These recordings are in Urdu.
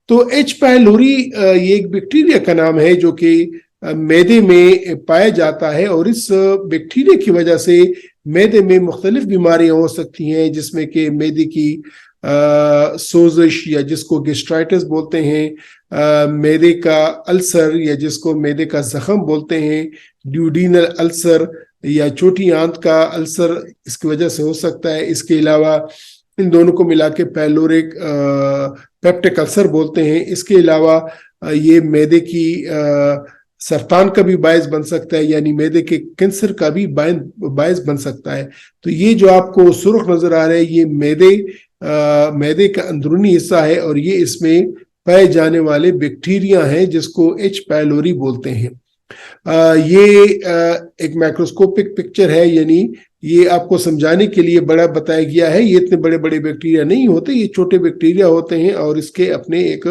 تو ایچ پائلوری یہ ایک بیکٹیریا کا نام ہے جو کہ معدے میں پایا جاتا ہے، اور اس بیکٹیریا کی وجہ سے معدے میں مختلف بیماریاں ہو سکتی ہیں، جس میں کہ معدے کی سوزش یا جس کو گیسٹرائٹس بولتے ہیں، معدے کا السر یا جس کو معدے کا زخم بولتے ہیں، ڈیوڈینل السر یا چھوٹی آنت کا السر اس کی وجہ سے ہو سکتا ہے۔ اس کے علاوہ ان دونوں کو ملا کے پیلورک پیپٹک السر بولتے ہیں۔ اس کے علاوہ یہ معدے کی سرطان کا بھی باعث بن سکتا ہے، یعنی معدے کے کینسر کا بھی باعث بن سکتا ہے۔ تو یہ جو آپ کو سرخ نظر آ رہا ہے یہ معدے کا اندرونی حصہ ہے، اور یہ اس میں پائے جانے والے بیکٹیریا ہیں جس کو ایچ پائلوری بولتے ہیں۔ یہ ایک مائکروسکوپک پکچر ہے، یعنی یہ آپ کو سمجھانے کے لیے بڑا بتایا گیا ہے۔ یہ اتنے بڑے بڑے بیکٹیریا نہیں ہوتے، یہ چھوٹے بیکٹیریا ہوتے ہیں، اور اس کے اپنے ایک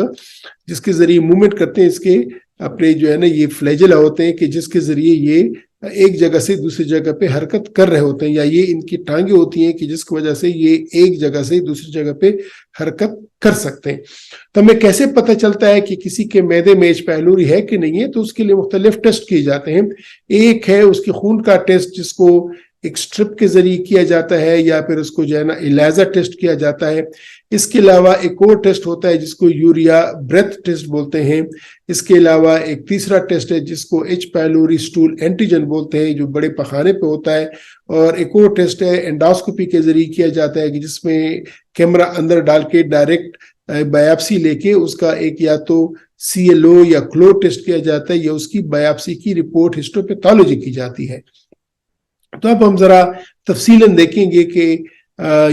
جس کے ذریعے موومنٹ کرتے ہیں، اس کے اپنے جو ہے نا یہ فلیجلا ہوتے ہیں کہ جس کے ذریعے یہ ایک جگہ سے دوسری جگہ پہ حرکت کر رہے ہوتے ہیں، یا یہ ان کی ٹانگیں ہوتی ہیں کہ جس کی وجہ سے یہ ایک جگہ سے دوسری جگہ پہ حرکت کر سکتے ہیں۔ تو ہمیں کیسے پتہ چلتا ہے کہ کسی کے معدے میں ایچ پائلوری ہے کہ نہیں ہے؟ تو اس کے لیے مختلف ٹیسٹ کیے جاتے ہیں۔ ایک ہے اس کے خون کا ٹیسٹ، جس کو ایک سٹرپ کے ذریعے کیا جاتا ہے، یا پھر اس کو جو ہے نا ایلیزا ٹیسٹ کیا جاتا ہے۔ اس کے علاوہ ایک اور ٹیسٹ ہوتا ہے جس کو یوریا بریتھ ٹیسٹ بولتے ہیں۔ اس کے علاوہ ایک تیسرا ٹیسٹ ہے جس کو ایچ پائلوری سٹول اینٹیجن بولتے ہیں، جو بڑے پخانے پہ ہوتا ہے۔ اور ایک اور ٹیسٹ ہے اینڈوسکوپی کے ذریعے کیا جاتا ہے، کہ جس میں کیمرہ اندر ڈال کے ڈائریکٹ بایاپسی لے کے اس کا ایک یا تو سی ایل او یا کلو ٹیسٹ کیا جاتا ہے، یا اس کی بایاپسی کی رپورٹ ہسٹوپیتھولوجی کی جاتی ہے۔ تو اب ہم ذرا تفصیلاً دیکھیں گے کہ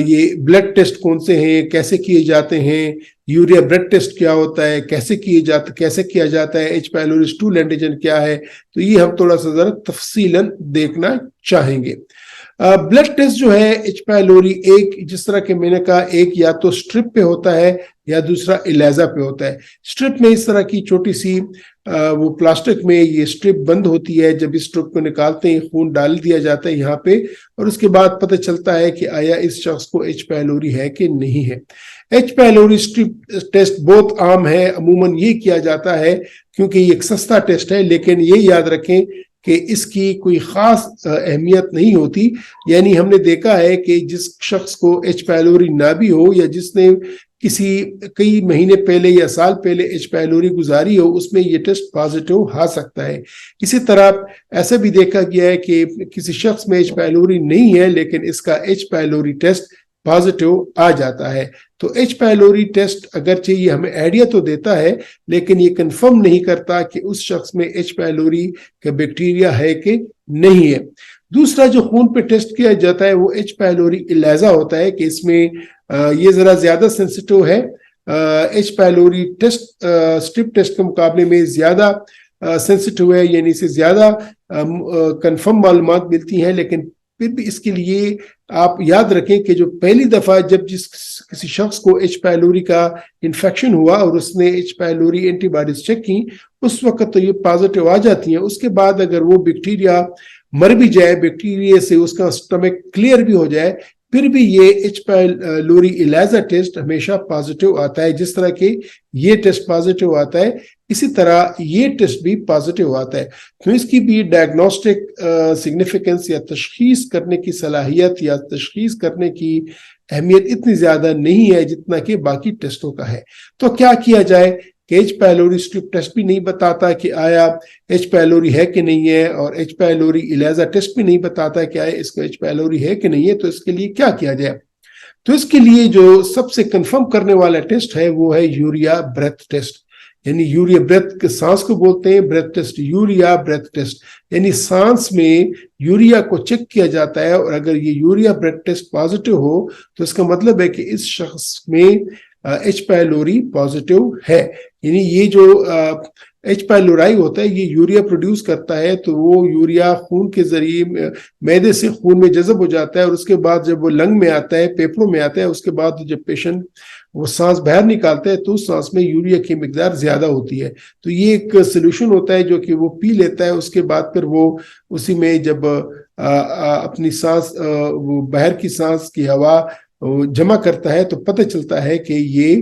یہ بلڈ ٹیسٹ کون سے ہیں، کیسے کیے جاتے ہیں، یوریا بلڈ ٹیسٹ کیا ہوتا ہے، کیسے کیا جاتا ہے، ایچ پائلوری سٹول اینٹیجن کیا ہے۔ تو یہ ہم تھوڑا سا ذرا تفصیلاً دیکھنا چاہیں گے۔ بلڈ ٹیسٹ جو ہے ایچ پائلوری، ایک جس طرح کہ میں نے کہا، ایک یا تو سٹرپ پہ ہوتا ہے یا دوسرا ایلیزا پہ ہوتا ہے۔ سٹرپ میں اس طرح کی چھوٹی سی وہ پلاسٹک میں یہ سٹرپ بند ہوتی ہے، جب اس سٹرپ کو نکالتے ہیں خون ڈال دیا جاتا ہے یہاں پہ، اور اس کے بعد پتہ چلتا ہے کہ آیا اس شخص کو ایچ پائلوری ہے کہ نہیں ہے۔ ایچ پائلوری سٹرپ ٹیسٹ بہت عام ہے، عموماً یہ کیا جاتا ہے کیونکہ یہ ایک سستا ٹیسٹ ہے، لیکن یہ یاد رکھیں کہ اس کی کوئی خاص اہمیت نہیں ہوتی۔ یعنی ہم نے دیکھا ہے کہ جس شخص کو ایچ پائلوری نہ بھی ہو، یا جس نے کئی مہینے پہلے یا سال پہلے ایچ پائلوری گزاری ہو، اس میں یہ ٹیسٹ پازیٹیو آ سکتا ہے۔ اسی طرح ایسا بھی دیکھا گیا ہے کہ کسی شخص میں ایچ پائلوری نہیں ہے، لیکن اس کا ایچ پائلوری ٹیسٹ پازیٹیو آ جاتا ہے۔ تو ایچ پائلوری ٹیسٹ اگرچہ یہ ہمیں آئیڈیا تو دیتا ہے، لیکن یہ کنفرم نہیں کرتا کہ اس شخص میں ایچ پائلوری کا بیکٹیریا ہے کہ نہیں ہے۔ دوسرا جو خون پہ ٹیسٹ کیا جاتا ہے وہ ایچ پائلوری ایلیزا ہوتا ہے، کہ اس میں یہ ذرا زیادہ سینسیٹیو ہے۔ ایچ پائلوری ٹیسٹ سٹرپ ٹیسٹ کے مقابلے میں زیادہ سینسیٹیو ہے، یعنی اسے زیادہ کنفرم معلومات ملتی ہیں، لیکن پھر بھی اس کے لیے آپ یاد رکھیں کہ جو پہلی دفعہ جب کسی شخص کو ایچ پائلوری کا انفیکشن ہوا اور اس نے H pylori antibodies check کی، اس وقت تو یہ پازیٹیو آ جاتی ہیں۔ اس کے بعد اگر وہ بیکٹیریا مر بھی جائے، بیکٹیریا سے اس کا سٹمک کلیئر بھی ہو جائے، پھر بھی یہ ایچ پائلوری ایلیزا ٹیسٹ ہمیشہ پازیٹیو آتا ہے۔ جس طرح کہ یہ ٹیسٹ پازیٹیو آتا ہے، اسی طرح یہ ٹیسٹ بھی پازیٹیو آتا ہے۔ تو اس کی بھی ڈائگنوسٹک سگنیفیکنس یا تشخیص کرنے کی صلاحیت یا تشخیص کرنے کی اہمیت اتنی زیادہ نہیں ہے جتنا کہ باقی ٹیسٹوں کا ہے۔ تو کیا کیا جائے کہ ایچ پائلوری سٹرپ ٹیسٹ بھی نہیں بتاتا کہ آیا ایچ پائلوری ہے کہ نہیں ہے، اور ایچ پائلوری ایلیزا ٹیسٹ بھی نہیں بتاتا کہ آیا اس کو ایچ پائلوری ہے کہ نہیں ہے۔ تو اس کے لیے کیا کیا جائے؟ تو اس کے لیے جو سب سے کنفرم کرنے والا ٹیسٹ ہے وہ ہے یوریا بریتھ ٹیسٹ، یعنی یوریا بریتھ سانس کو بولتے ہیں breath test, urea breath test, یعنی سانس میں یوریا کو چیک کیا جاتا ہے، اور اگر یہ یوریا بریتھ ٹیسٹ پازیٹیو ہو تو اس کا مطلب ہے کہ اس شخص میں ایچ پائلوری پازیٹیو ہے۔ یعنی یہ جو ایچ پائلورائی ہوتا ہے یہ یوریا پروڈیوس کرتا ہے، تو وہ یوریا خون کے ذریعے معدے سے خون میں جذب ہو جاتا ہے، اور اس کے بعد جب وہ لنگ میں آتا ہے، پھیپھڑوں میں آتا ہے، اس کے بعد جب پیشنٹ وہ سانس باہر نکالتا ہے تو اس سانس میں یوریا کی مقدار زیادہ ہوتی ہے۔ تو یہ ایک سولوشن ہوتا ہے جو کہ وہ پی لیتا ہے، اس کے بعد پھر وہ اسی میں جب اپنی سانس وہ باہر کی سانس کی ہوا جمع کرتا ہے تو پتہ چلتا ہے کہ یہ